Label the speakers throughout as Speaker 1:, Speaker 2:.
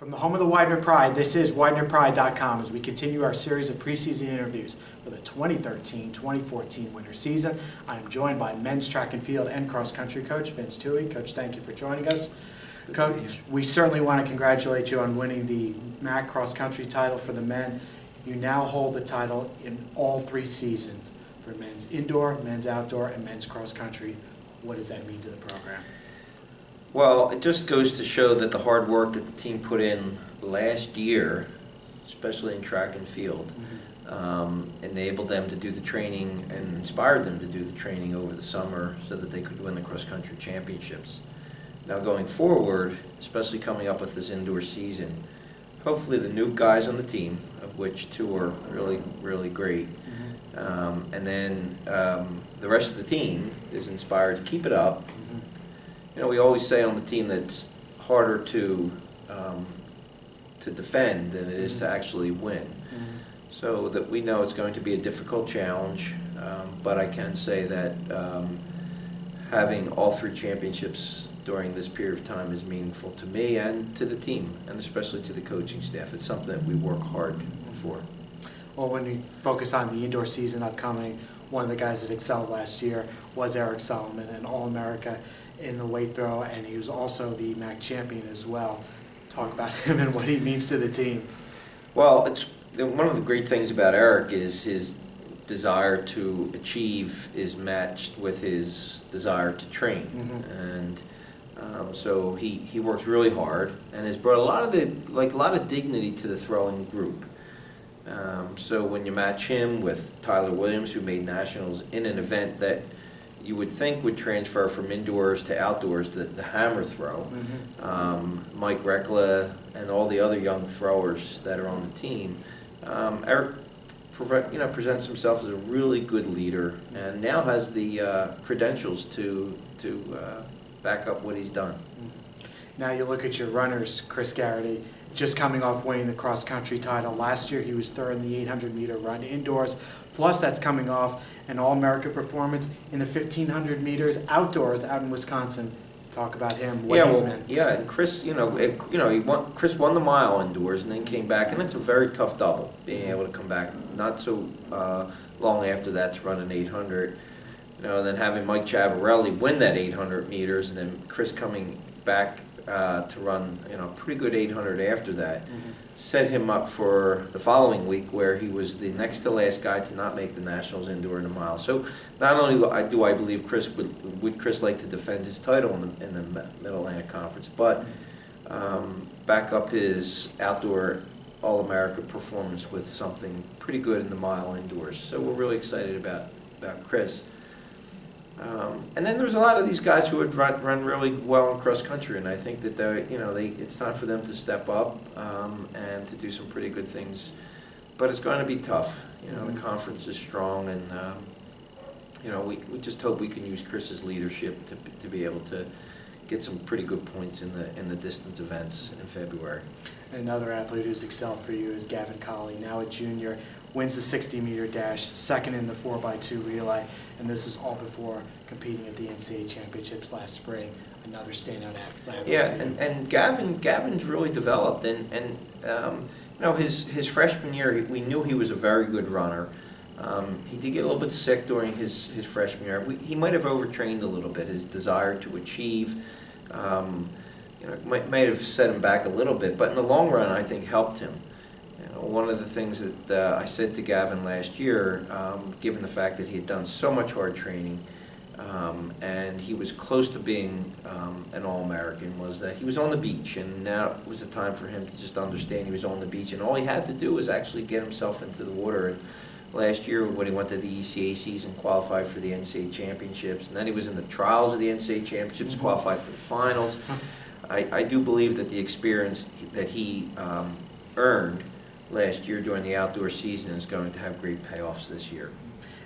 Speaker 1: From the home of the Widener Pride, this is WidenerPride.com as we continue our series of preseason interviews for the 2013-2014 winter season. I am joined by men's track and field and cross-country coach Vince Touey. Coach, thank you for joining us. Coach, we certainly want to congratulate you on winning the MAC cross-country title for the men. You now hold the title in all 3 seasons for men's indoor, men's outdoor, and men's cross-country. What does that mean to the program?
Speaker 2: Well, it just goes to show that the hard work that the team put in last year, especially in track and field, enabled them to do the training and inspired them to do the training over the summer so that they could win the cross-country championships. Now going forward, especially coming up with this indoor season, hopefully the new guys on the team, of which 2 are really, really great, and then the rest of the team is inspired to keep it up. You know, we always say on the team that it's harder to defend than it is to actually win. So that we know it's going to be a difficult challenge, but I can say that having all 3 championships during this period of time is meaningful to me and to the team, and especially to the coaching staff. It's something that we work hard for.
Speaker 1: Well, when you focus on the indoor season upcoming, one of the guys that excelled last year was Eric Solomon, an All-America in the weight throw, and he was also the MAC champion as well. Talk about him and what he means to the team.
Speaker 2: Well, it's one of the great things about Eric is his desire to achieve is matched with his desire to train, and so he works really hard and has brought a lot of dignity to the throwing group. So when you match him with Tyler Williams, who made nationals in an event that you would think would transfer from indoors to outdoors, the hammer throw, Mike Rekla and all the other young throwers that are on the team, Eric presents himself as a really good leader and now has the credentials to back up what he's done.
Speaker 1: Now you look at your runners, Chris Garrity, just coming off winning the cross-country title. Last year he was 3rd in the 800-meter run indoors, plus that's coming off an All-America performance in the 1,500 meters outdoors out in Wisconsin. Talk about him, what he's meant.
Speaker 2: Yeah, and Chris, Chris won the mile indoors and then came back, and it's a very tough double, being able to come back not so long after that to run an 800. And then having Mike Chavarelli win that 800 meters, and then Chris coming back to run pretty good 800 after that, set him up for the following week where he was the next to last guy to not make the nationals indoor in a mile. So not only do I believe Chris would Chris like to defend his title in the Mid-Atlantic Conference, but back up his outdoor All-America performance with something pretty good in the mile indoors. So we're really excited about Chris. And then there's a lot of these guys who would run really well in cross country, and I think that it's time for them to step up and to do some pretty good things. But it's going to be tough. The conference is strong, and we just hope we can use Chris's leadership to be able to get some pretty good points in the distance events in February.
Speaker 1: Another athlete who's excelled for you is Gavin Colley, now a junior, wins the 60-meter dash, 2nd in the 4x2 relay, and this is all before competing at the NCAA championships last spring. Another standout athlete.
Speaker 2: Yeah, and Gavin's really developed, and his freshman year, we knew he was a very good runner. He did get a little bit sick during his freshman year. He might have overtrained a little bit. His desire to achieve, might have set him back a little bit, but in the long run, I think helped him. One of the things that I said to Gavin last year, given the fact that he had done so much hard training and he was close to being an All-American, was that he was on the beach, and now it was a time for him to just understand he was on the beach, and all he had to do was actually get himself into the water. And last year when he went to the ECA season, qualified for the NCAA championships, and then he was in the trials of the NCAA championships, qualified for the finals. I do believe that the experience that he earned last year during the outdoor season is going to have great payoffs this year.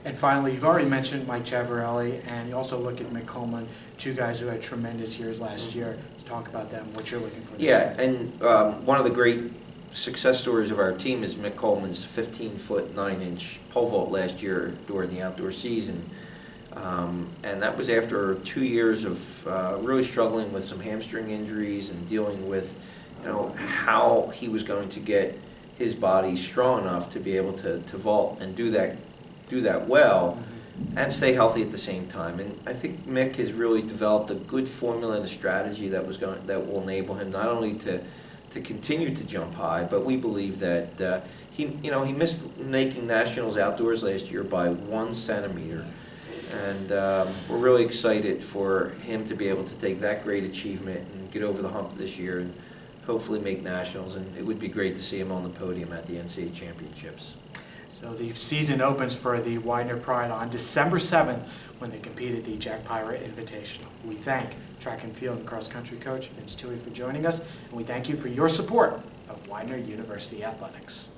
Speaker 1: And finally, you've already mentioned Mike Chavarelli, and you also look at Mick Coleman, 2 guys who had tremendous years last year. To talk about them, what you're looking for this year.
Speaker 2: And one of the great success stories of our team is Mick Coleman's 15-foot 9-inch pole vault last year during the outdoor season. And that was after 2 years of really struggling with some hamstring injuries and dealing with how he was going to get his body strong enough to be able to vault and do that well and stay healthy at the same time. And I think Mick has really developed a good formula and a strategy that will enable him not only to continue to jump high, but we believe that he missed making nationals outdoors last year by 1 centimeter. And we're really excited for him to be able to take that great achievement and get over the hump this year and hopefully make nationals. And it would be great to see him on the podium at the NCAA championships.
Speaker 1: So the season opens for the Widener Pride on December 7th when they compete at the Jack Pirate Invitational. We thank track and field and cross country coach Vince Touey for joining us, and we thank you for your support of Widener University Athletics.